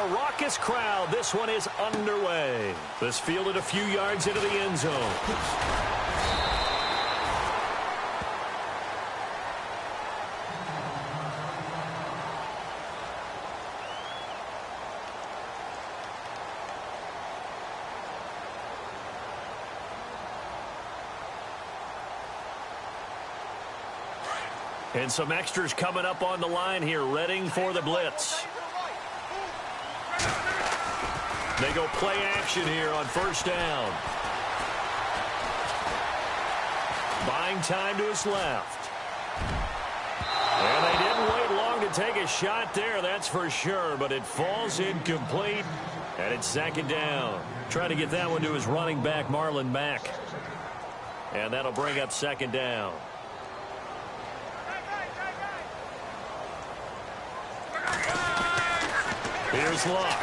a raucous crowd. This one is underway. This fielded a few yards into the end zone. And some extras coming up on the line here, readying for the blitz. They go play action here on first down. Buying time to his left. And they didn't wait long to take a shot there, that's for sure, but it falls incomplete, and it's second down. Trying to get that one to his running back, Marlon Mack. And that'll bring up second down. Here's Luck.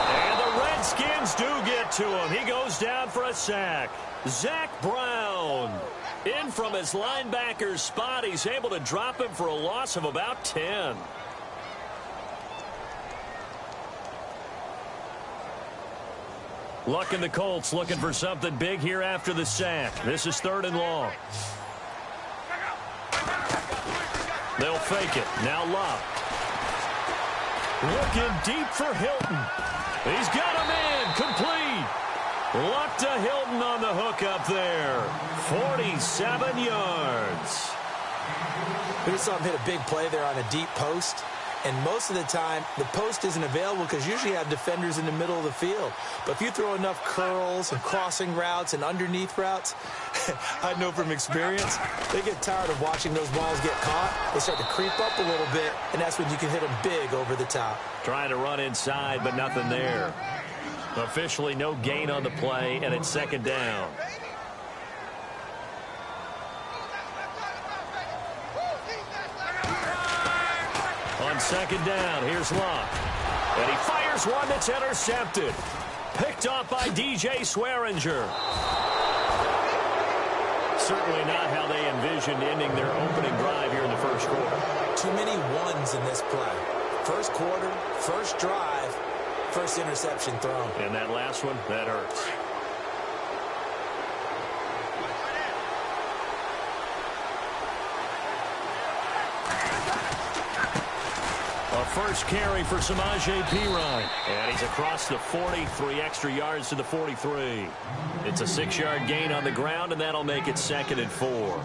And the Redskins do get to him. He goes down for a sack. Zach Brown in from his linebacker's spot. He's able to drop him for a loss of about 10. Luck and the Colts looking for something big here after the sack. This is 3rd and long. They'll fake it. Now Luck. Looking deep for Hilton. He's got a man complete. Luck to Hilton on the hook up there. 47 yards. We just saw him hit a big play there on a deep post. And most of the time, the post isn't available because usually you have defenders in the middle of the field. But if you throw enough curls and crossing routes and underneath routes, I know from experience, they get tired of watching those balls get caught. They start to creep up a little bit, and that's when you can hit them big over the top. Trying to run inside, but nothing there. Officially no gain on the play, and it's second down. On second down, here's Luck. And he fires one that's intercepted. Picked off by DJ Swearinger. Certainly not how they envisioned ending their opening drive here in the first quarter. Too many ones in this play. First quarter, first drive, first interception thrown. And that last one, that hurts. First carry for Samaje Perine. And he's across the 40, 3 extra yards to the 43. It's a 6-yard gain on the ground, and that'll make it 2nd and 4.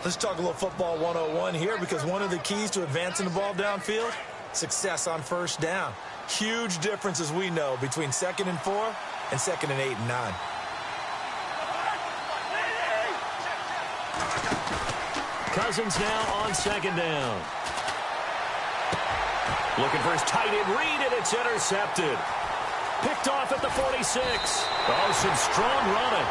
Let's talk a little football 101 here, because one of the keys to advancing the ball downfield, success on first down. Huge difference, as we know, between 2nd and 4 and 2nd and 8 and 9. Cousins now on second down. Looking for his tight end read, and it's intercepted. Picked off at the 46. Oh, some strong running.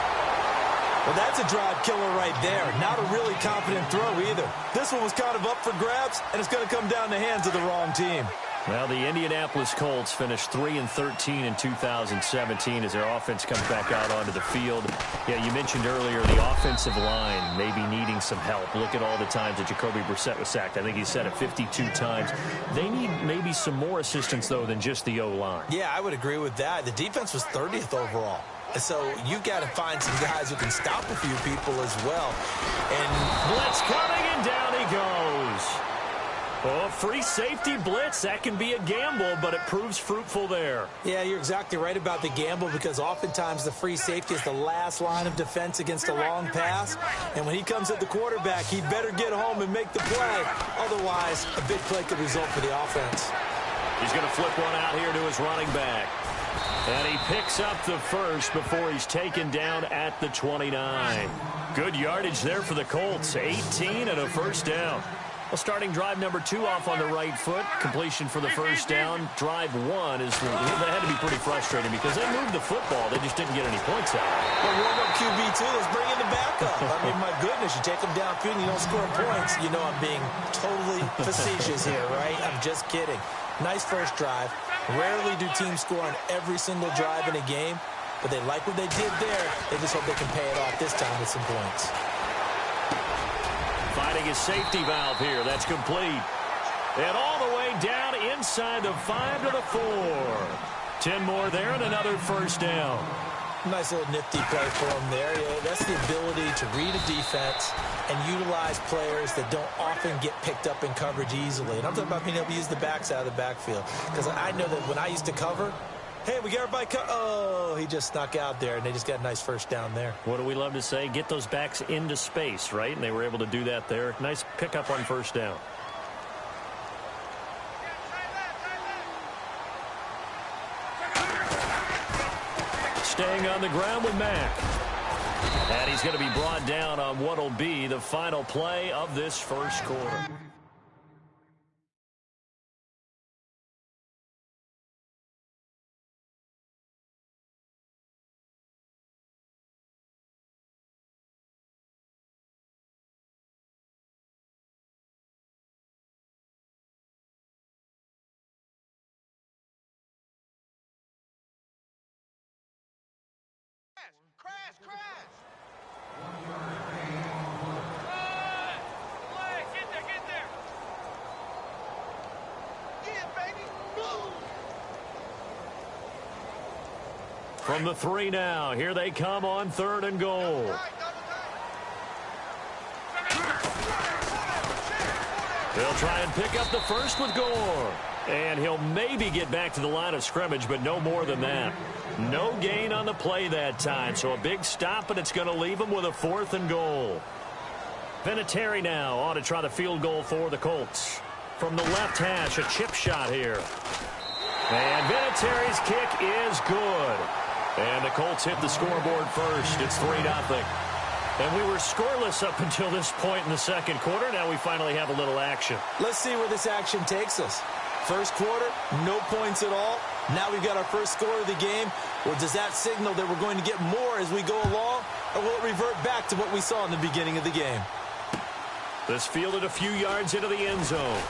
Well, that's a drive killer right there. Not a really confident throw either. This one was kind of up for grabs, and it's going to come down the hands of the wrong team. Well, the Indianapolis Colts finished 3-13 in 2017 as their offense comes back out onto the field. Yeah, you mentioned earlier the offensive line maybe needing some help. Look at all the times that Jacoby Brissett was sacked. I think he said it 52 times. They need maybe some more assistance, though, than just the O-line. Yeah, I would agree with that. The defense was 30th overall. So you've got to find some guys who can stop a few people as well. And blitz coming, and down he goes. Oh, free safety blitz. That can be a gamble, but it proves fruitful there. Yeah, you're exactly right about the gamble, because oftentimes the free safety is the last line of defense against a long pass. And when he comes at the quarterback, he'd better get home and make the play. Otherwise, a big play could result for the offense. He's going to flip one out here to his running back. And he picks up the first before he's taken down at the 29. Good yardage there for the Colts. 18 and a first down. Well, starting drive number 2 off on the right foot. Completion for the first down. Drive 1 is that had to be pretty frustrating because they moved the football. They just didn't get any points out. Well, warm-up QB2, let's bring in the backup. I mean, my goodness, you take them downfield and you don't score points. You know I'm being totally facetious here, right? I'm just kidding. Nice first drive. Rarely do teams score on every single drive in a game, but they like what they did there. They just hope they can pay it off this time with some points. Finding his safety valve here. That's complete. And all the way down inside the 5 to the 4. 10 more there and another first down. Nice little nifty play for him there. Yeah, that's the ability to read a defense and utilize players that don't often get picked up in coverage easily. And I'm talking about being able to use the backs out of the backfield. Because I know that when I used to cover, hey, we got everybody oh, he just snuck out there, and they just got a nice first down there. What do we love to say? Get those backs into space, right? And they were able to do that there. Nice pickup on first down. Staying on the ground with Mack. And he's going to be brought down on what will be the final play of this first quarter. Crash! Get there! Yeah, baby! Move! From the 3 now, here they come on 3rd and goal. They'll try and pick up the first with Gore. And he'll maybe get back to the line of scrimmage, but no more than that. No gain on the play that time, so a big stop, and it's going to leave him with a 4th and goal. Vinatieri now on to try the field goal for the Colts. From the left hash, a chip shot here. And Vinatieri's kick is good. And the Colts hit the scoreboard first. It's 3-0. And we were scoreless up until this point in the second quarter. Now we finally have a little action. Let's see where this action takes us. First quarter, no points at all. Now we've got our first score of the game. Well, does that signal that we're going to get more as we go along? Or will it revert back to what we saw in the beginning of the game? This fielded a few yards into the end zone.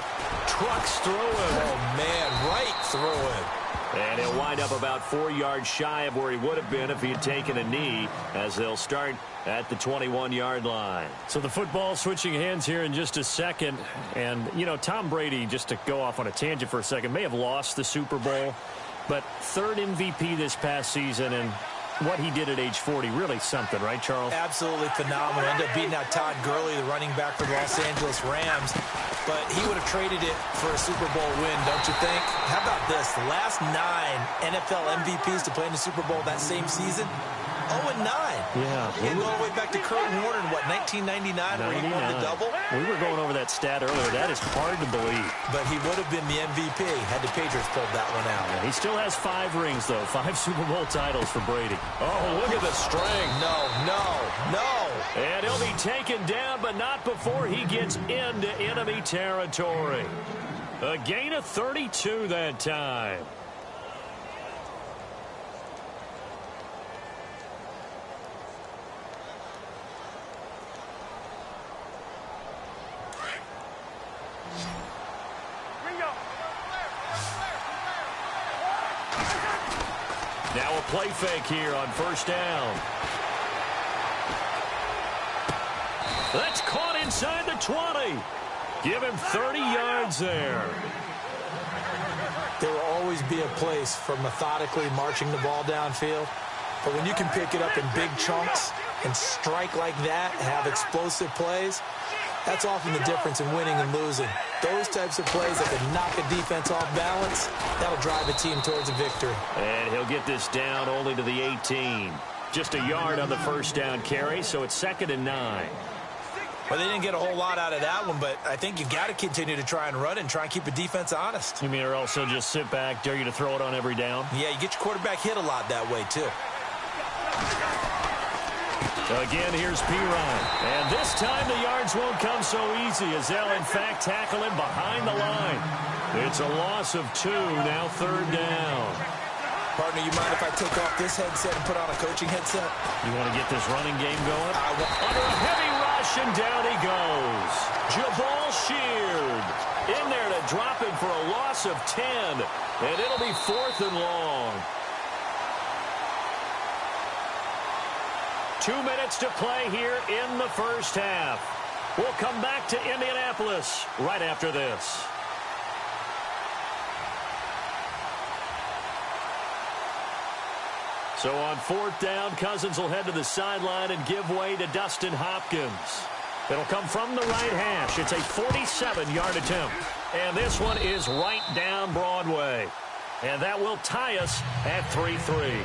Trucks through him. Oh, man, right through him. And he'll wind up about 4 yards shy of where he would have been if he had taken a knee, as they'll start at the 21-yard line. So the football switching hands here in just a second. And, you know, Tom Brady, just to go off on a tangent for a second, may have lost the Super Bowl, but 3rd MVP this past season, and what he did at age 40, really something, right, Charles? Absolutely phenomenal. Ended up beating out Todd Gurley, the running back for the Los Angeles Rams. But he would have traded it for a Super Bowl win, don't you think? How about this? The last 9 NFL MVPs to play in the Super Bowl that same season, 0-9. Yeah. You go all the way back to Kurt Warner in, what, 1999, where he won the double? We were going over that stat earlier. That is hard to believe. But he would have been the MVP had the Patriots pulled that one out. Yeah, he still has 5 rings, though. 5 Super Bowl titles for Brady. Oh, look at the strength. No. And he'll be taken down, but not before he gets into enemy territory. A gain of 32 that time. Now a play fake here on first down. That's caught inside the 20. Give him 30 yards there. There will always be a place for methodically marching the ball downfield. But when you can pick it up in big chunks and strike like that and have explosive plays, that's often the difference in winning and losing. Those types of plays that can knock a defense off balance, that'll drive a team towards a victory. And he'll get this down only to the 18. Just a yard on the first down carry, so it's 2nd and 9. Well, they didn't get a whole lot out of that one, but I think you've got to continue to try and run and try and keep a defense honest. You mean, or also just sit back, dare you to throw it on every down? Yeah, you get your quarterback hit a lot that way, too. Again, here's Perine. And this time the yards won't come so easy as they'll, in fact, tackle him behind the line. It's a loss of 2, now 3rd down. Partner, you mind if I take off this headset and put on a coaching headset? You want to get this running game going? I Under a heavy rush, and down he goes. Jabal Sheard in there to drop him for a loss of 10. And it'll be 4th and long. 2 minutes to play here in the first half. We'll come back to Indianapolis right after this. So on 4th down, Cousins will head to the sideline and give way to Dustin Hopkins. It'll come from the right hash. It's a 47-yard attempt. And this one is right down Broadway. And that will tie us at 3-3.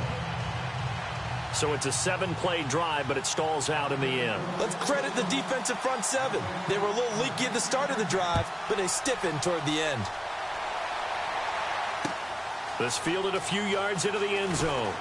So it's a 7-play drive, but it stalls out in the end. Let's credit the defensive front seven. They were a little leaky at the start of the drive, but they stiffened toward the end. This fielded a few yards into the end zone.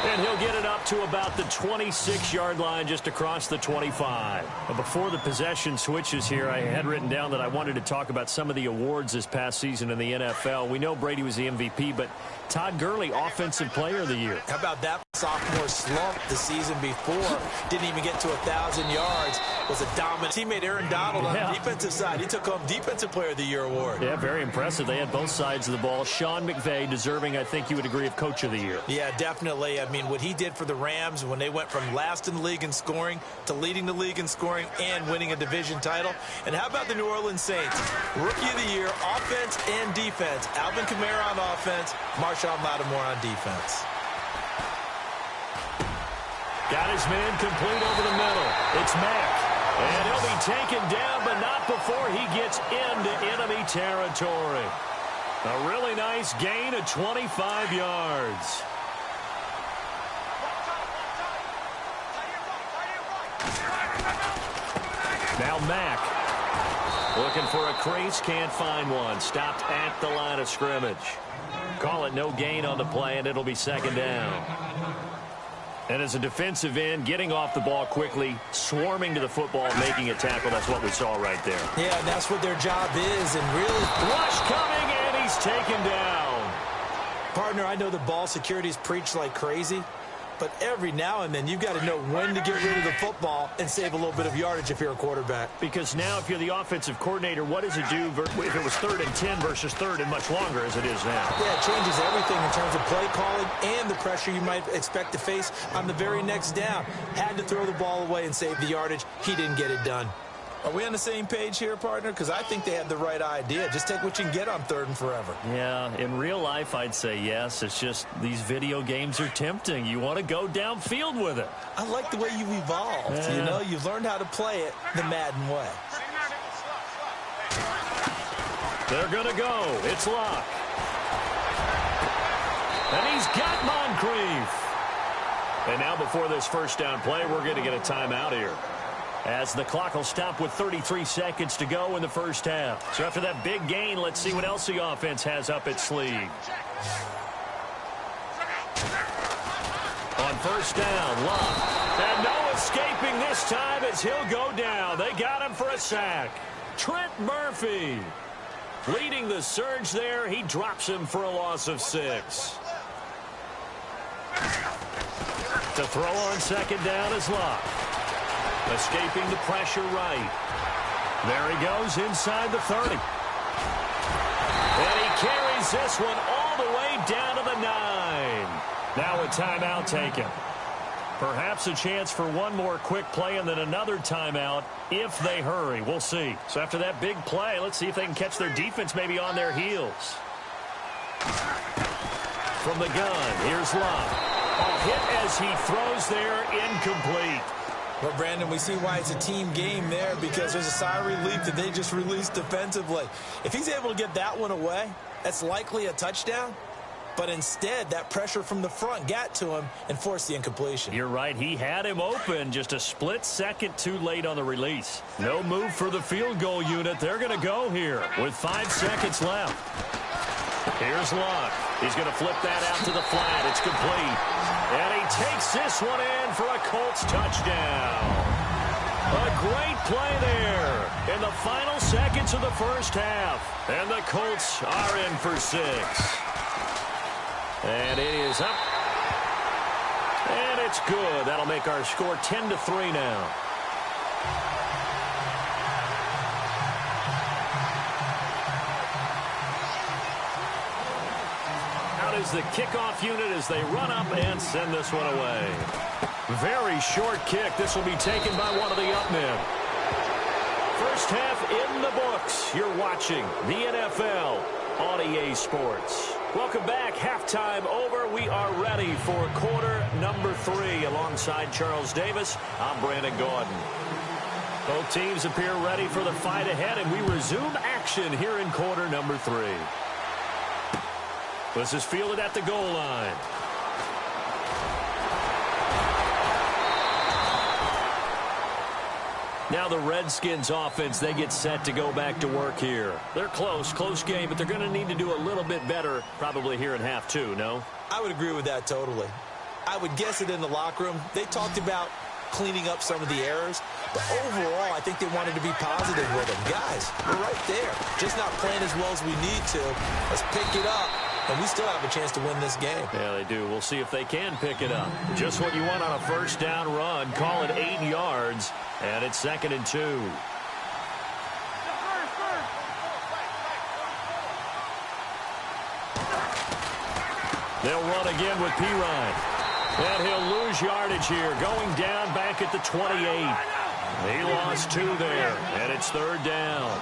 And he'll get it up to about the 26-yard line, just across the 25. But before the possession switches here, I had written down that I wanted to talk about some of the awards this past season in the NFL. We know Brady was the MVP, but Todd Gurley, Offensive Player of the Year. How about that sophomore slump the season before? Didn't even get to 1,000 yards. Was a dominant teammate Aaron Donald on the defensive side. He took home Defensive Player of the Year award. Yeah, very impressive. They had both sides of the ball. Sean McVay deserving, I think you would agree, of Coach of the Year. Yeah, definitely. I mean, what he did for the Rams when they went from last in the league in scoring to leading the league in scoring and winning a division title. And how about the New Orleans Saints? Rookie of the Year, offense and defense. Alvin Kamara on offense, Marshawn Lattimore on defense. Got his man complete over the middle. It's Mack. And he'll be taken down, but not before he gets into enemy territory. A really nice gain of 25 yards. Now Mack looking for a crease, can't find one. Stopped at the line of scrimmage. Call it no gain on the play, and it'll be 2nd down. And as a defensive end, getting off the ball quickly, swarming to the football, making a tackle, that's what we saw right there. Yeah, and that's what their job is, and really... Rush coming, and he's taken down. Partner, I know the ball security's preached like crazy, but every now and then you've got to know when to get rid of the football and save a little bit of yardage if you're a quarterback. Because now if you're the offensive coordinator, what does it do if it was 3rd and 10 versus 3rd and much longer as it is now? Yeah, it changes everything in terms of play calling and the pressure you might expect to face on the very next down. Had to throw the ball away and save the yardage. He didn't get it done. Are we on the same page here, partner? Because I think they had the right idea. Just take what you can get on 3rd and forever. Yeah, in real life, I'd say yes. It's just these video games are tempting. You want to go downfield with it. I like the way you've evolved. Yeah. You know, you've learned how to play it the Madden way. They're going to go. It's Locke. And he's got Moncrief. And now before this 1st down play, we're going to get a timeout here, as the clock will stop with 33 seconds to go in the 1st half. So after that big gain, let's see what else the offense has up its sleeve. On 1st down, Locke. And no escaping this time as he'll go down. They got him for a sack. Trent Murphy leading the surge there. He drops him for a loss of 6. To throw on 2nd down is Locke. Escaping the pressure right. There he goes inside the 30. And he carries this one all the way down to the 9. Now a timeout taken. Perhaps a chance for one more quick play and then another timeout if they hurry. We'll see. So after that big play, let's see if they can catch their defense maybe on their heels. From the gun, here's Locke. A hit as he throws there, incomplete. Well, Brandon, we see why it's a team game there, because there's a sigh of relief that they just released defensively. If he's able to get that one away, that's likely a touchdown. But instead, that pressure from the front got to him and forced the incompletion. You're right. He had him open, just a split second too late on the release. No move for the field goal unit. They're going to go here with 5 seconds left. Here's Locke. He's going to flip that out to the flat. It's complete. And he takes this one in for a Colts touchdown. A great play there in the final seconds of the 1st half. And the Colts are in for 6. And it is up. And it's good. That'll make our score 10-3 now. Out is the kickoff unit as they run up and send this one away. Very short kick. This will be taken by one of the up men. 1st half in the books. You're watching the NFL on EA Sports. Welcome back. Halftime over. We are ready for quarter number 3. Alongside Charles Davis, I'm Brandon Gaudin. Both teams appear ready for the fight ahead, and we resume action here in quarter number 3. This is fielded at the goal line. Now the Redskins offense, they get set to go back to work here. They're close game, but they're going to need to do a little bit better probably here in half 2, no? I would agree with that totally. I would guess it in the locker room. They talked about cleaning up some of the errors, but overall, I think they wanted to be positive with them. Guys, we're right there. Just not playing as well as we need to. Let's pick it up, and we still have a chance to win this game. Yeah, they do. We'll see if they can pick it up. Just what you want on a first down run. Call it 8 yards, and it's 2nd and 2. They'll run again with Pirine. And he'll lose yardage here, going down back at the 28. He lost 2 there, and it's 3rd down.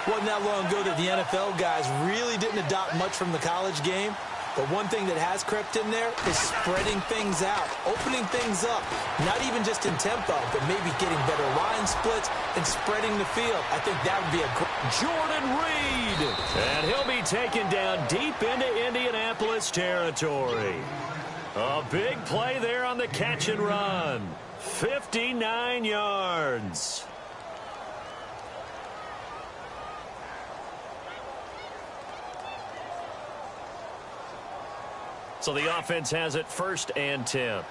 Wasn't that long ago that the NFL guys really didn't adopt much from the college game. But one thing that has crept in there is spreading things out, opening things up, not even just in tempo, but maybe getting better line splits and spreading the field. I think that would be a great... Jordan Reed. And he'll be taken down deep into Indianapolis territory. A big play there on the catch and run. 59 yards. So the offense has it 1st and 10.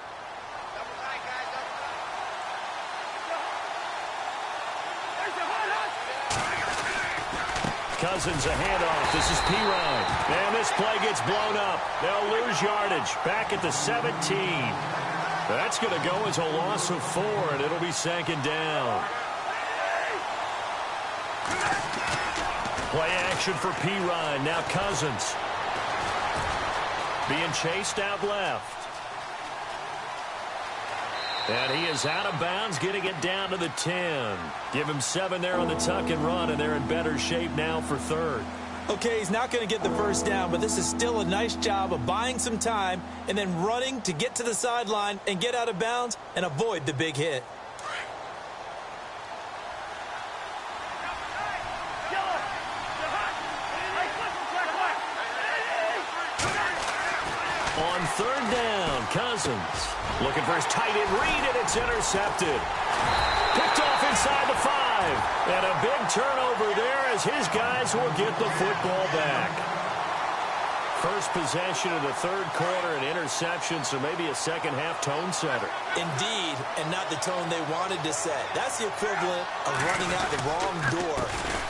Cousins a handoff. This is Pirine. And this play gets blown up. They'll lose yardage. Back at the 17. That's going to go as a loss of 4, and it'll be 2nd down. Play action for Pirine. Now Cousins. Being chased out left. And he is out of bounds, getting it down to the 10. Give him 7 there on the tuck and run, and they're in better shape now for 3rd. Okay, he's not going to get the first down, but this is still a nice job of buying some time and then running to get to the sideline and get out of bounds and avoid the big hit. On 3rd down, Cousins looking for his tight end Reed, and it's intercepted. Picked off inside the 5. And a big turnover there as his guys will get the football back. First possession of the 3rd quarter, an interception, so maybe a second-half tone setter. Indeed, and not the tone they wanted to set. That's the equivalent of running out the wrong door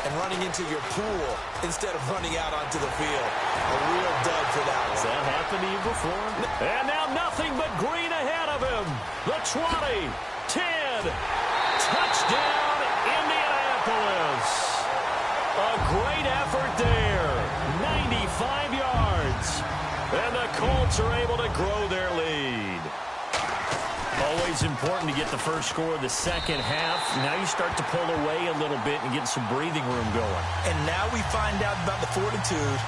and running into your pool instead of running out onto the field. A real dud for that one. Has that happened to you before? And now nothing but green ahead of him. The 20, 10, touchdown Indianapolis. A great effort there. 95 yards. And the Colts are able to grow their lead. Always important to get the first score of the second half. Now you start to pull away a little bit and get some breathing room going. And now we find out about the fortitude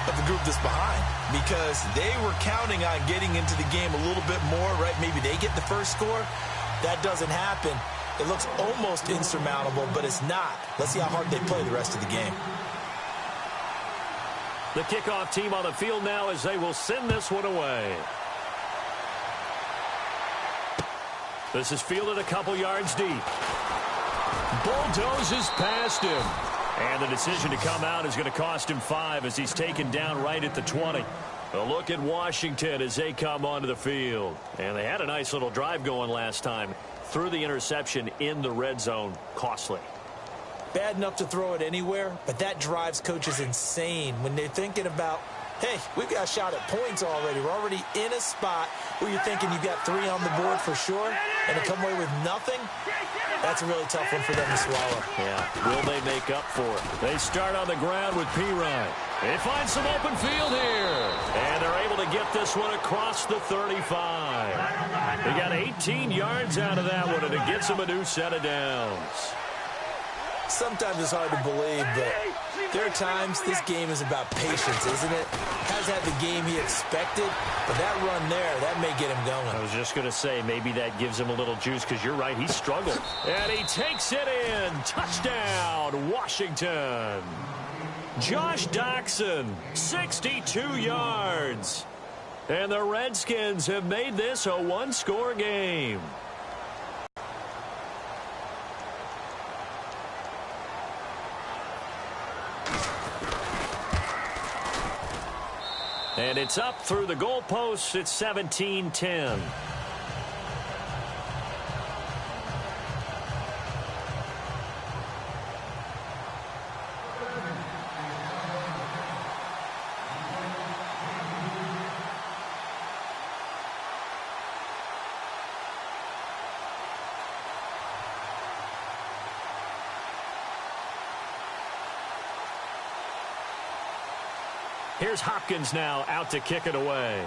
of the group that's behind, because they were counting on getting into the game a little bit more, right? Maybe they get the first score. That doesn't happen. It looks almost insurmountable, but it's not. Let's see how hard they play the rest of the game. The kickoff team on the field now as they will send this one away. This is fielded a couple yards deep. Bulldozes past him. And the decision to come out is going to cost him 5 as he's taken down right at the 20. A look at Washington as they come onto the field. And they had a nice little drive going last time. Threw the interception in the red zone. Costly. Bad enough to throw it anywhere, but that drives coaches insane when they're thinking about, hey, we've got a shot at points already. We're already in a spot where you're thinking you've got 3 on the board for sure, and to come away with nothing, that's a really tough one for them to swallow. Yeah, will they make up for it? They start on the ground with Pirine. They find some open field here, and they're able to get this one across the 35. They got 18 yards out of that one, and it gets them a new set of downs. Sometimes it's hard to believe, but There are times this game is about patience, isn't it? Has had the game he expected, but that run there, that may get him going. I was just going to say, maybe that gives him a little juice, because you're right, he struggled. And he takes it in. Touchdown, Washington. Josh Doctson, 62 yards. And the Redskins have made this a one-score game. And it's up through the goalposts. It's 17-10. Here's Hopkins now out to kick it away.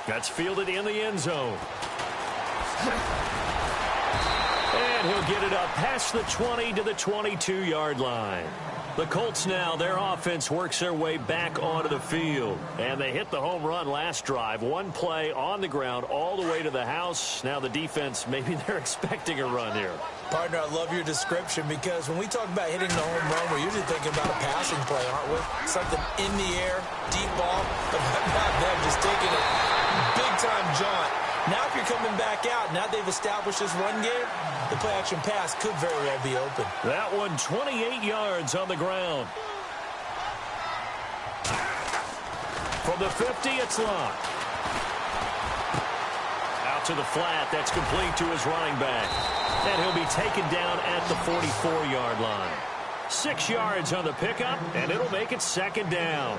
That's fielded in the end zone. And he'll get it up past the 20 to the 22-yard line. The Colts now, their offense works their way back onto the field. And they hit the home run last drive. One play on the ground all the way to the house. Now the defense, maybe they're expecting a run here. Partner, I love your description because when we talk about hitting the home run, we're usually thinking about a passing play, aren't we? Something in the air, deep ball, but not them just taking a big-time jaunt. Now if you're coming back out, now they've established this run game, the play-action pass could very well be open. That one 28 yards on the ground. From the 50, it's locked. Out to the flat. That's complete to his running back. And he'll be taken down at the 44-yard line. 6 yards on the pickup, and it'll make it second down.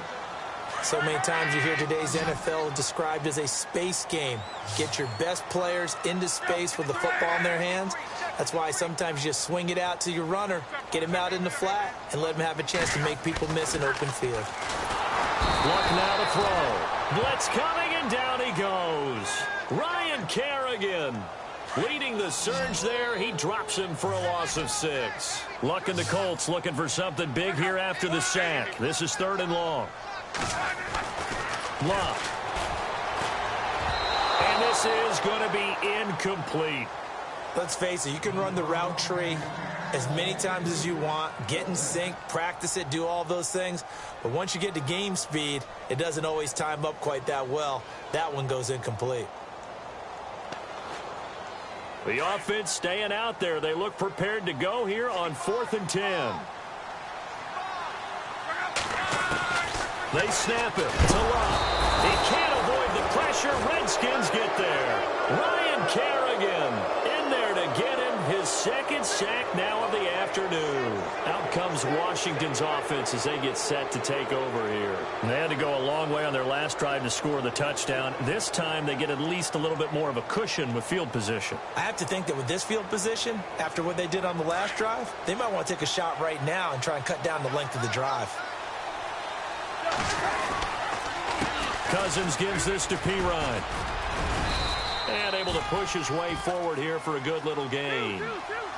So many times you hear today's NFL described as a space game. Get your best players into space with the football in their hands. That's why sometimes you just swing it out to your runner, get him out in the flat, and let him have a chance to make people miss an open field. Luck now to throw. Blitz coming, and down he goes. Ryan Kerrigan leading the surge there. He drops him for a loss of 6. Luck and the Colts looking for something big here after the sack. This is 3rd and long. Luck. And this is going to be incomplete. Let's face it, you can run the route tree as many times as you want, get in sync, practice it, do all those things. But once you get to game speed, it doesn't always time up quite that well. That one goes incomplete. The offense staying out there. They look prepared to go here on 4th and 10. They snap it to Luck. He can't avoid the pressure. Redskins get there. Ryan Kerrigan in there to get him his second sack now of the afternoon. Out comes Washington's offense as they get set to take over here. And they had to go a long way on their last drive to score the touchdown. This time they get at least a little bit more of a cushion with field position. I have to think that with this field position, after what they did on the last drive, they might want to take a shot right now and try and cut down the length of the drive. Cousins gives this to Perine. And able to push his way forward here for a good little gain.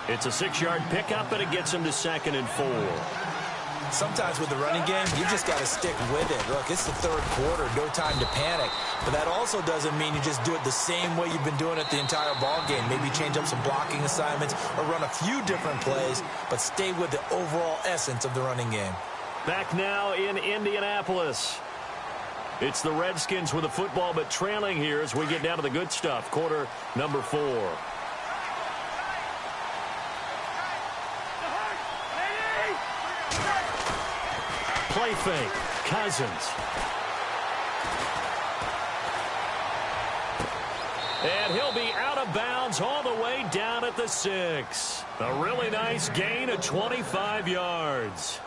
It's a 6-yard pickup, and it gets him to 2nd and 4. Sometimes with the running game, you just got to stick with it. Look, it's the 3rd quarter, no time to panic. But that also doesn't mean you just do it the same way you've been doing it the entire ball game. Maybe change up some blocking assignments or run a few different plays, but stay with the overall essence of the running game. Back now in Indianapolis. It's the Redskins with the football, but trailing here as we get down to the good stuff. Quarter number 4. Play fake. Cousins. And he'll be out of bounds all the way down at the 6. A really nice gain of 25 yards.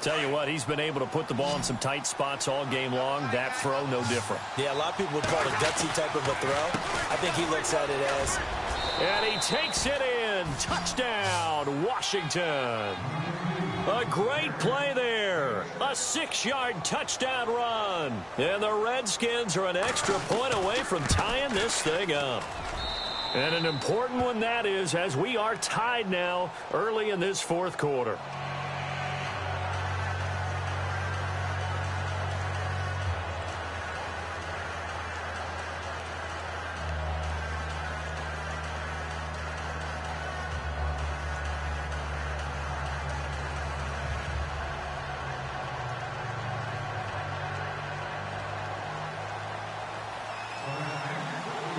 Tell you what, he's been able to put the ball in some tight spots all game long. That throw, no different. Yeah, a lot of people would call it a gutsy type of a throw. I think he looks at it as... And he takes it in. Touchdown, Washington. A great play there. A 6-yard touchdown run. And the Redskins are an extra point away from tying this thing up. And an important one that is, as we are tied now early in this fourth quarter.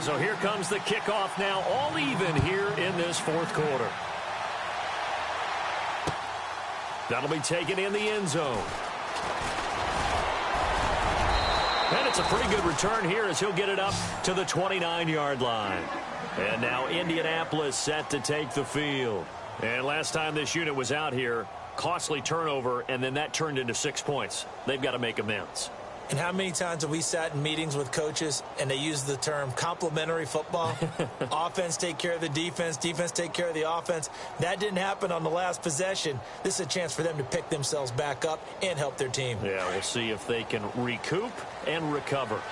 So here comes the kickoff now, all even here in this fourth quarter. That'll be taken in the end zone. And it's a pretty good return here as he'll get it up to the 29-yard line. And now Indianapolis set to take the field. And last time this unit was out here, costly turnover, and then that turned into 6 points. They've got to make amends. And how many times have we sat in meetings with coaches and they use the term complementary football? Offense take care of the defense, defense take care of the offense. That didn't happen on the last possession. This is a chance for them to pick themselves back up and help their team. Yeah, we'll see if they can recoup and recover.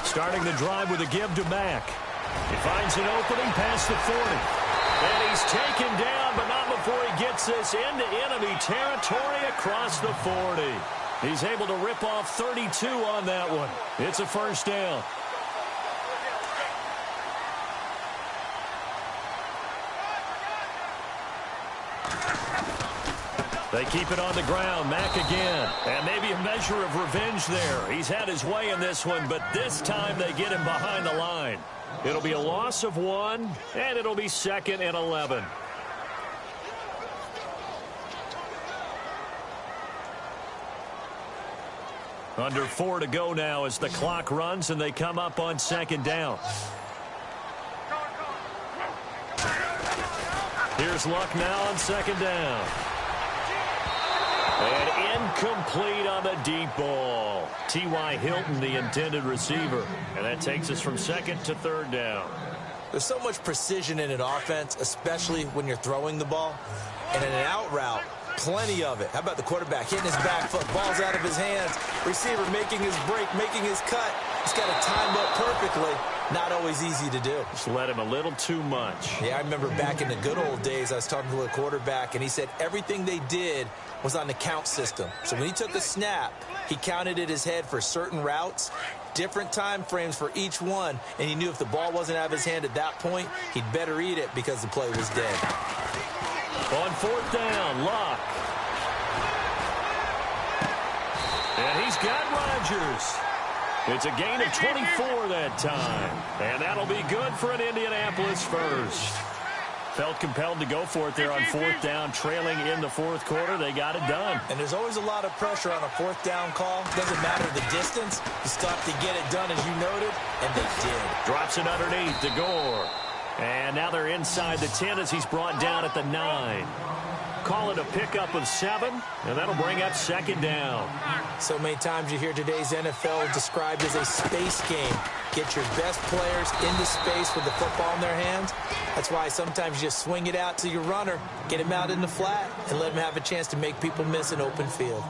Starting the drive with a give to Mack. He finds an opening past the 40. And he's taken down, but not before he gets this into enemy territory across the 40. He's able to rip off 32 on that one. It's a first down. They keep it on the ground. Mack again. And maybe a measure of revenge there. He's had his way in this one, but this time they get him behind the line. It'll be a loss of 1, and it'll be 2nd and 11. Under 4 to go now as the clock runs, and they come up on 2nd down. Here's Luck now on 2nd down. And incomplete on the deep ball. T.Y. Hilton, the intended receiver. And that takes us from 2nd to 3rd down. There's so much precision in an offense, especially when you're throwing the ball. And in an out route, plenty of it. How about the quarterback hitting his back foot, ball's out of his hands, receiver making his break, making his cut. He's got it timed up perfectly. Not always easy to do. Just let him a little too much. Yeah, I remember back in the good old days, I was talking to a quarterback, and he said everything they did was on the count system. So when he took a snap, he counted in his head for certain routes, different time frames for each one, and he knew if the ball wasn't out of his hand at that point, he'd better eat it because the play was dead. On 4th down, Luck. And he's got Rodgers. It's a gain of 24 that time. And that'll be good for an Indianapolis first. Felt compelled to go for it there on 4th down, trailing in the fourth quarter. They got it done. And there's always a lot of pressure on a 4th down call. Doesn't matter the distance. You still have to get it done, as you noted, and they did. Drops it underneath to Gore. And now they're inside the 10 as he's brought down at the 9. Call it a pickup of 7, and that'll bring up 2nd down. So many times you hear today's NFL described as a space game. Get your best players into space with the football in their hands. That's why sometimes you just swing it out to your runner, get him out in the flat, and let him have a chance to make people miss an open field.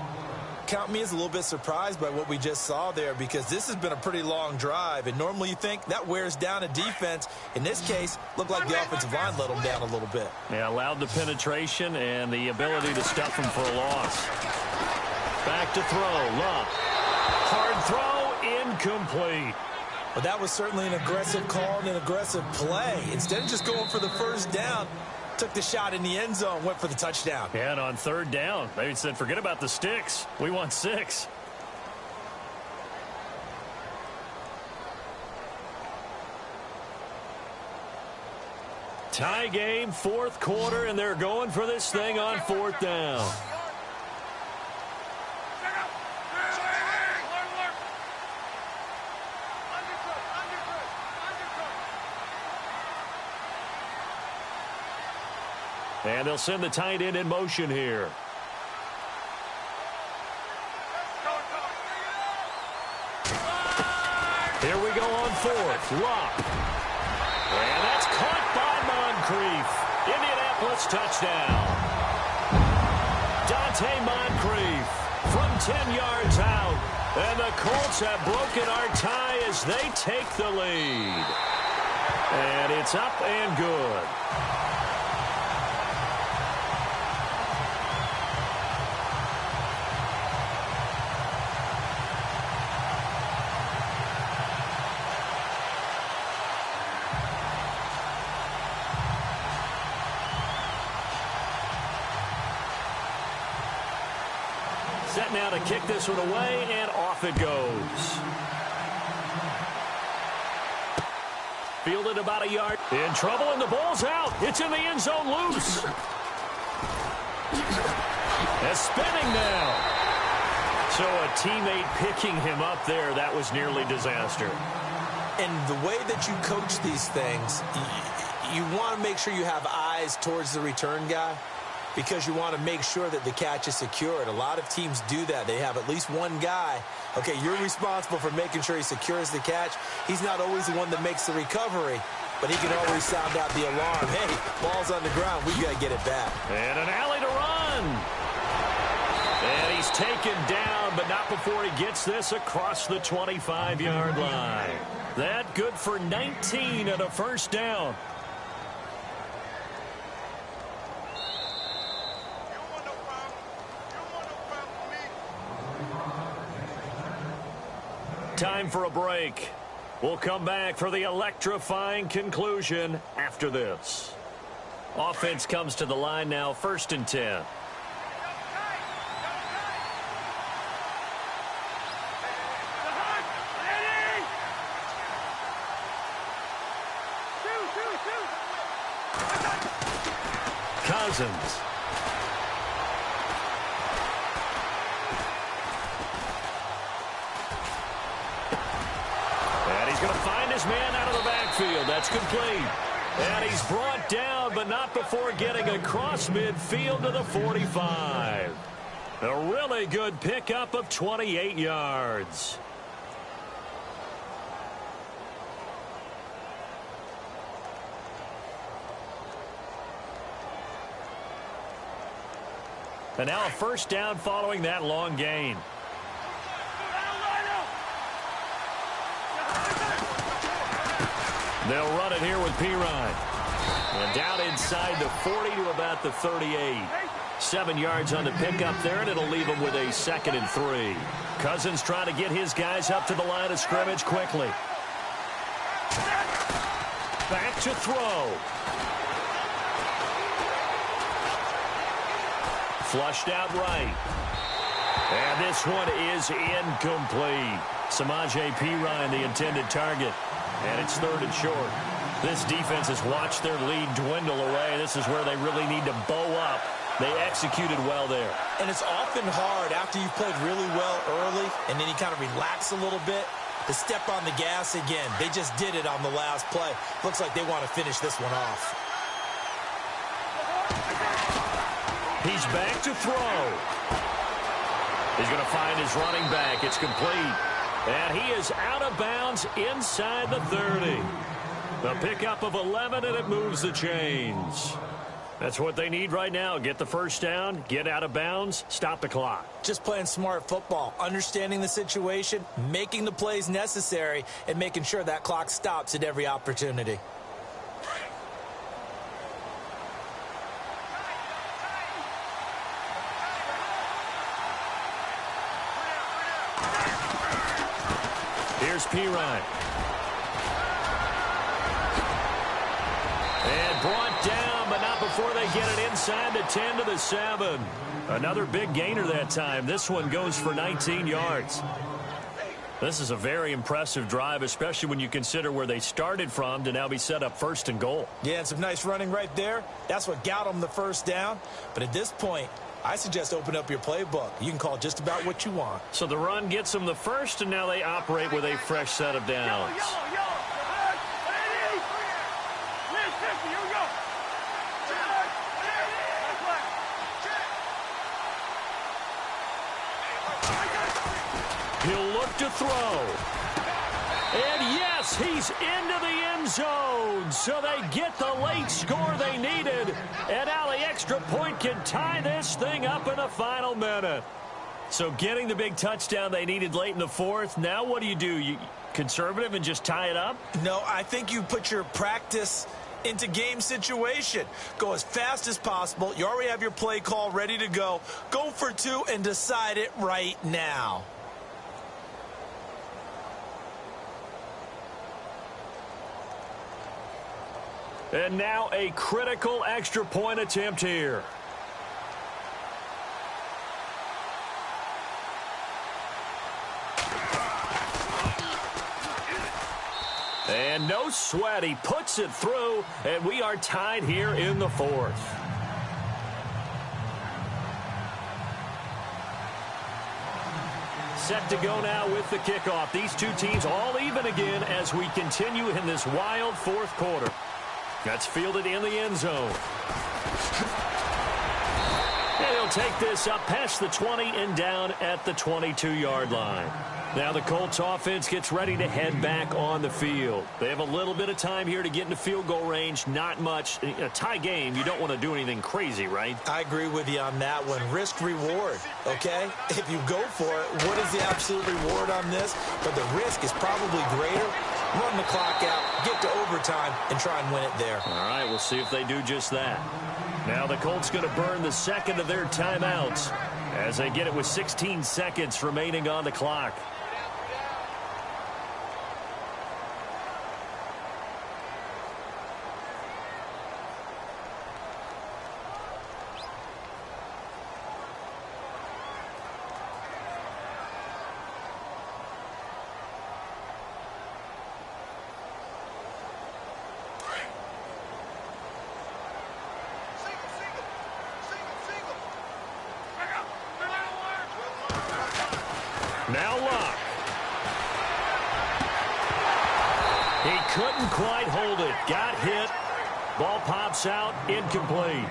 Count me as a little bit surprised by what we just saw there, because this has been a pretty long drive, and normally you think that wears down a defense. In this case, looked like the offensive line let them down a little bit. Yeah, allowed the penetration and the ability to stuff him for a loss. Back to throw, Luck. Hard throw, incomplete. But that was certainly an aggressive call and an aggressive play. Instead of just going for the first down, took the shot in the end zone, went for the touchdown. Yeah, and on 3rd down, they said, forget about the sticks. We want 6. Tie game, fourth quarter, and they're going for this thing on 4th down. And they'll send the tight end in motion here. Here we go on 4th. Luck. And that's caught by Moncrief. Indianapolis touchdown. Dante Moncrief from 10 yards out. And the Colts have broken our tie as they take the lead. And it's up and good. Set now to kick this one away, and off it goes. Fielded about a yard. In trouble, and the ball's out. It's in the end zone loose. And spinning now. So a teammate picking him up there, that was nearly disaster. And the way that you coach these things, you want to make sure you have eyes towards the return guy, because you want to make sure that the catch is secured. A lot of teams do that. They have at least one guy. Okay, you're responsible for making sure he secures the catch. He's not always the one that makes the recovery, but he can always sound out the alarm. Hey, ball's on the ground. We've got to get it back. And an alley to run. And he's taken down, but not before he gets this across the 25-yard line. That good for 19 and a first down. Time for a break. We'll come back for the electrifying conclusion after this. Offense comes to the line now, 1st and 10. Cousins. He's going to find his man out of the backfield. That's complete. And he's brought down, but not before getting across midfield to the 45. A really good pickup of 28 yards. And now a first down following that long gain. They'll run it here with Pirine. And down inside the 40 to about the 38. 7 yards on the pickup there, and it'll leave them with a 2nd and 3. Cousins trying to get his guys up to the line of scrimmage quickly. Back to throw. Flushed out right. And this one is incomplete. Samaje Perine, the intended target. And it's 3rd and short. This defense has watched their lead dwindle away. This is where they really need to bow up. They executed well there. And it's often hard after you've played really well early and then you kind of relax a little bit to step on the gas again. They just did it on the last play. Looks like they want to finish this one off. He's back to throw. He's going to find his running back. It's complete. And he is out of bounds inside the 30. The pickup of 11, and it moves the chains. That's what they need right now. Get the first down, get out of bounds, stop the clock. Just playing smart football, understanding the situation, making the plays necessary, and making sure that clock stops at every opportunity. Here's Pirine. And brought down, but not before they get it inside the 10 to the 7. Another big gainer that time. This one goes for 19 yards. This is a very impressive drive, especially when you consider where they started from to now be set up 1st and goal. Yeah, and some nice running right there. That's what got them the first down. But at this point, I suggest open up your playbook. You can call just about what you want. So the run gets them the first, and now they operate with a fresh set of downs. He'll look to throw. And yes, he's into the end zone. So they get the late score they needed. And now the extra point can tie this thing up in the final minute. So getting the big touchdown they needed late in the fourth. Now what do? You conservative and just tie it up? No, I think you put your practice into game situation. Go as fast as possible. You already have your play call ready to go. Go for two and decide it right now. And now a critical extra point attempt here. And no sweat. He puts it through, and we are tied here in the fourth. Set to go now with the kickoff. These two teams all even again as we continue in this wild fourth quarter. That's fielded in the end zone. And he'll take this up past the 20 and down at the 22-yard line. Now the Colts offense gets ready to head back on the field. They have a little bit of time here to get into field goal range. Not much. In a tie game, you don't want to do anything crazy, right? I agree with you on that one. Risk reward, okay? If you go for it, what is the absolute reward on this? But the risk is probably greater. Run the clock out, get to overtime, and try and win it there. All right, we'll see if they do just that. Now the Colts going to burn the second of their timeouts as they get it with 16 seconds remaining on the clock. Now Luck. He couldn't quite hold it. Got hit. Ball pops out. Incomplete.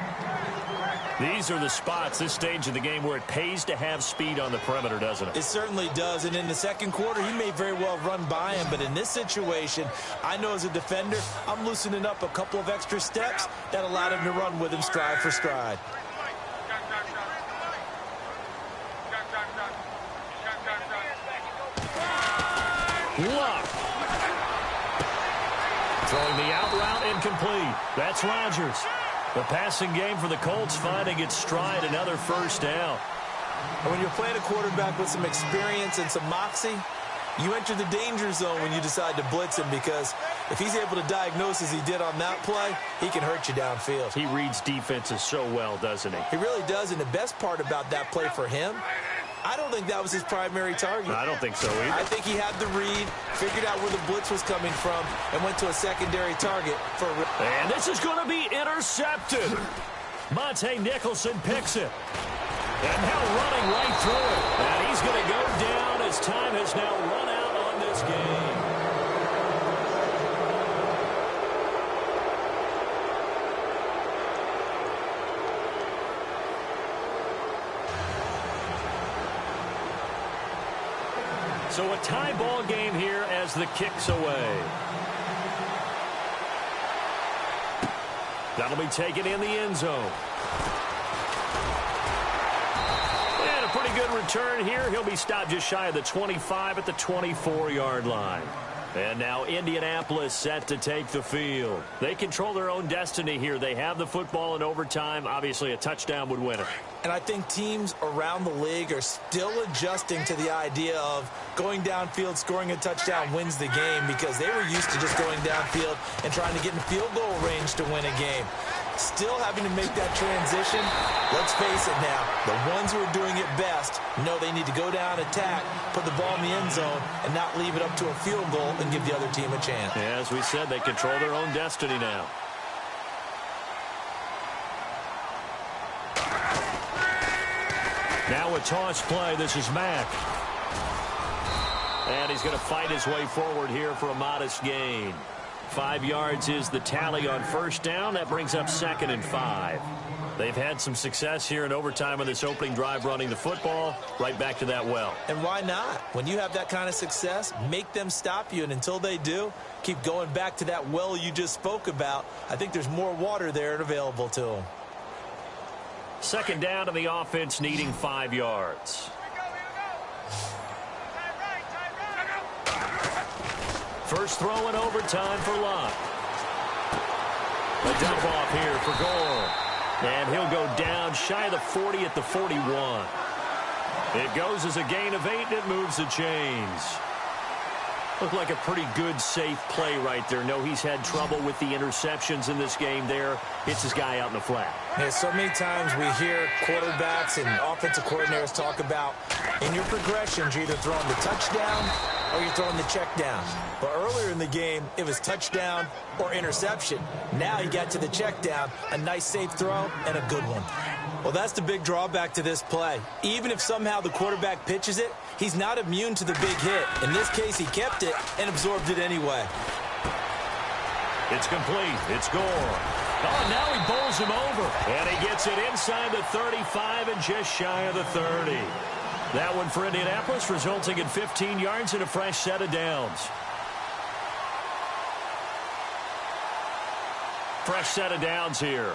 These are the spots, this stage of the game, where it pays to have speed on the perimeter, doesn't it? It certainly does. And in the second quarter, he may very well run by him. But in this situation, I know as a defender, I'm loosening up a couple of extra steps that allowed him to run with him stride for stride. Luck. Throwing the out route incomplete. That's Rodgers. The passing game for the Colts finding its stride, another first down. And when you're playing a quarterback with some experience and some moxie, you enter the danger zone when you decide to blitz him, because if he's able to diagnose as he did on that play, he can hurt you downfield. He reads defenses so well, doesn't he? He really does, and the best part about that play for him, I don't think that was his primary target. I don't think so either. I think he had the read, figured out where the blitz was coming from, and went to a secondary target for a... And this is going to be intercepted. Monte Nicholson picks it. And now running right through it. And he's going to go down as time has now run out on this game. So a tie ball game here as the kick's away. That'll be taken in the end zone. And a pretty good return here. He'll be stopped just shy of the 25 at the 24-yard line. And now Indianapolis set to take the field. They control their own destiny here. They have the football in overtime. Obviously, a touchdown would win it. And I think teams around the league are still adjusting to the idea of going downfield, scoring a touchdown wins the game, because they were used to just going downfield and trying to get in field goal range to win a game. Still having to make that transition. Let's face it now, the ones who are doing it best know they need to go down, attack, put the ball in the end zone, and not leave it up to a field goal and give the other team a chance. Yeah, as we said, they control their own destiny now. Now a toss play. This is Mack. And he's going to fight his way forward here for a modest gain. 5 yards is the tally on first down. That brings up 2nd and 5. They've had some success here in overtime on this opening drive running the football. Right back to that well. And why not? When you have that kind of success, make them stop you. And until they do, keep going back to that well you just spoke about. I think there's more water there and available to them. 2nd down, and the offense needing 5 yards. First throw in overtime for Locke. A dump off here for Gore. And he'll go down shy of the 40 at the 41. It goes as a gain of 8, and it moves the chains. Looked like a pretty good, safe play right there. No, he's had trouble with the interceptions in this game there. Hits his guy out in the flat. Yeah, so many times we hear quarterbacks and offensive coordinators talk about in your progressions, you're either throwing the touchdown or you're throwing the check down. But earlier in the game, it was touchdown or interception. Now you got to the check down, a nice safe throw, and a good one. Well, that's the big drawback to this play. Even if somehow the quarterback pitches it, he's not immune to the big hit. In this case, he kept it and absorbed it anyway. It's complete. It's Gore. Oh, now he bowls him over. And he gets it inside the 35 and just shy of the 30. That one for Indianapolis, resulting in 15 yards and a fresh set of downs. Fresh set of downs here.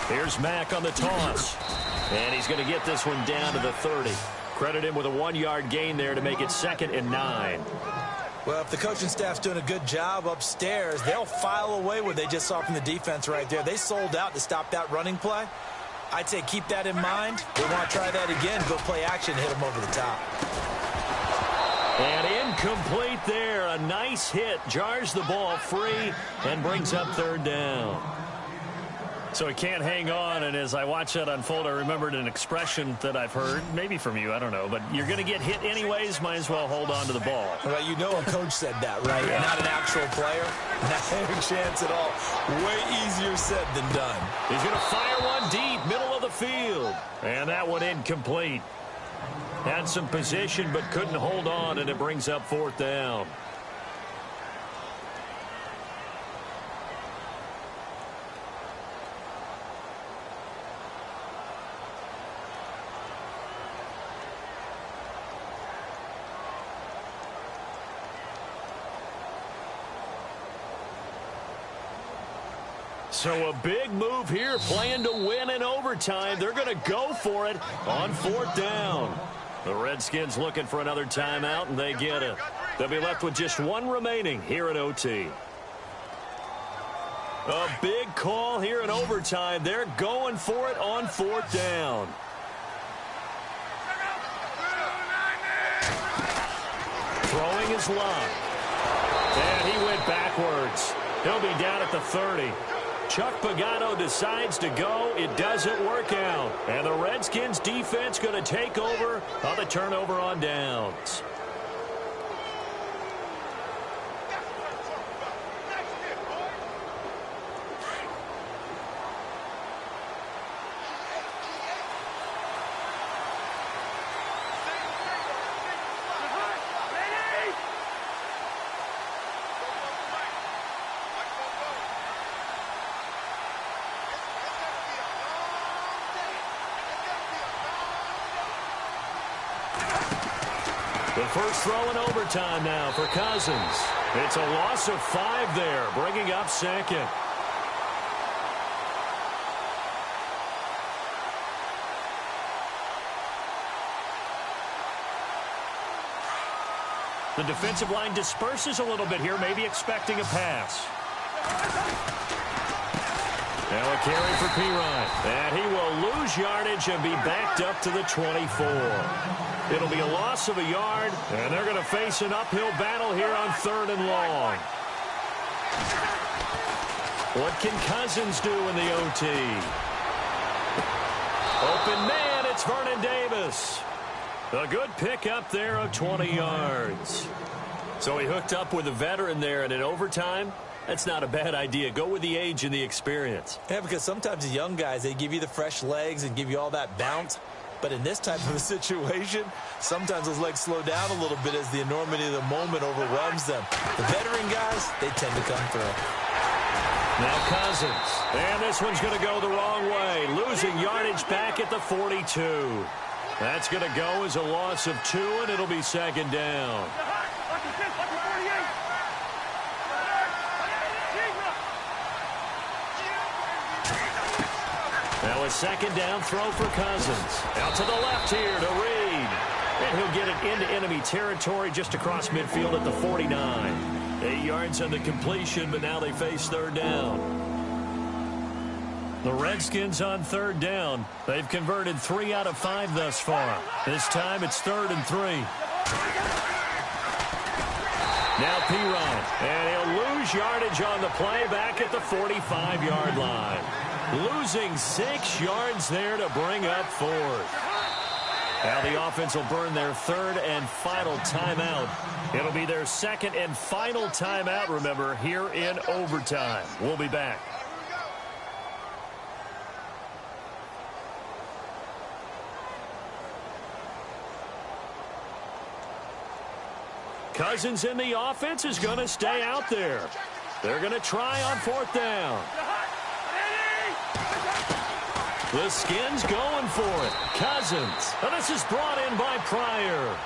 Here's Mack on the toss. And he's going to get this one down to the 30. Credit him with a 1-yard gain there to make it 2nd and 9. Well, if the coaching staff's doing a good job upstairs, they'll file away what they just saw from the defense right there. They sold out to stop that running play. I'd say keep that in mind. They want to try that again, go play action, hit them over the top. And incomplete there. A nice hit. Jars the ball free and brings up 3rd down. So he can't hang on, and as I watch that unfold, I remembered an expression that I've heard, maybe from you, I don't know, but you're going to get hit anyways, might as well hold on to the ball. Well, you know a coach said that, right? Yeah. Not an actual player. Not a chance at all. Way easier said than done. He's going to fire one deep, middle of the field. And that one incomplete. Had some position but couldn't hold on, and it brings up 4th down. So a big move here, playing to win in overtime. They're going to go for it on 4th down. The Redskins looking for another timeout, and they get it. They'll be left with just one remaining here at OT. A big call here in overtime. They're going for it on 4th down. Throwing is Locke. And he went backwards. He'll be down at the 30. Chuck Pagano decides to go. It doesn't work out. And the Redskins defense going to take over on the turnover on downs. The first throw in overtime now for Cousins. It's a loss of 5 there, bringing up 2nd. The defensive line disperses a little bit here, maybe expecting a pass. Now a carry for Pirine. And he will lose yardage and be backed up to the 24. It'll be a loss of a yard, and they're going to face an uphill battle here on 3rd and long. What can Cousins do in the OT? Open man, it's Vernon Davis. A good pickup there of 20 yards. So he hooked up with a veteran there, and in overtime, that's not a bad idea. Go with the age and the experience. Yeah, because sometimes the young guys, they give you the fresh legs and give you all that bounce. But in this type of a situation, sometimes those legs slow down a little bit as the enormity of the moment overwhelms them. The veteran guys, they tend to come through. Now Cousins. And this one's going to go the wrong way. Losing yardage back at the 42. That's going to go as a loss of 2, and it'll be 2nd down. Now a second down throw for Cousins. Out to the left here to Reed. And he'll get it into enemy territory just across midfield at the 49. 8 yards on the completion, but now they face third down. The Redskins on third down. They've converted 3 out of 5 thus far. This time it's 3rd and 3. Now Perine. And he'll lose yardage on the play back at the 45-yard line. Losing 6 yards there to bring up 4th. Now the offense will burn their 3rd and final timeout. It'll be their 2nd and final timeout, remember, here in overtime. We'll be back. Cousins in the offense is going to stay out there. They're going to try on 4th down. The Skins going for it. Cousins. And this is brought in by Pryor.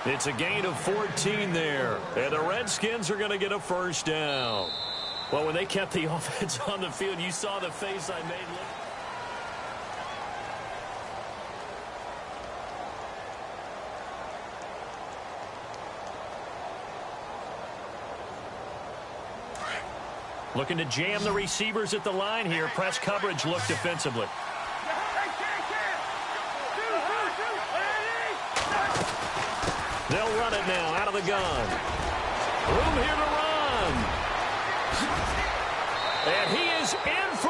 It's a gain of 14 there. And the Redskins are going to get a 1st down. Well, when they kept the offense on the field, you saw the face I made. Looking to jam the receivers at the line here. Press coverage look defensively. They'll run it now out of the gun. Room here to run. And he is in for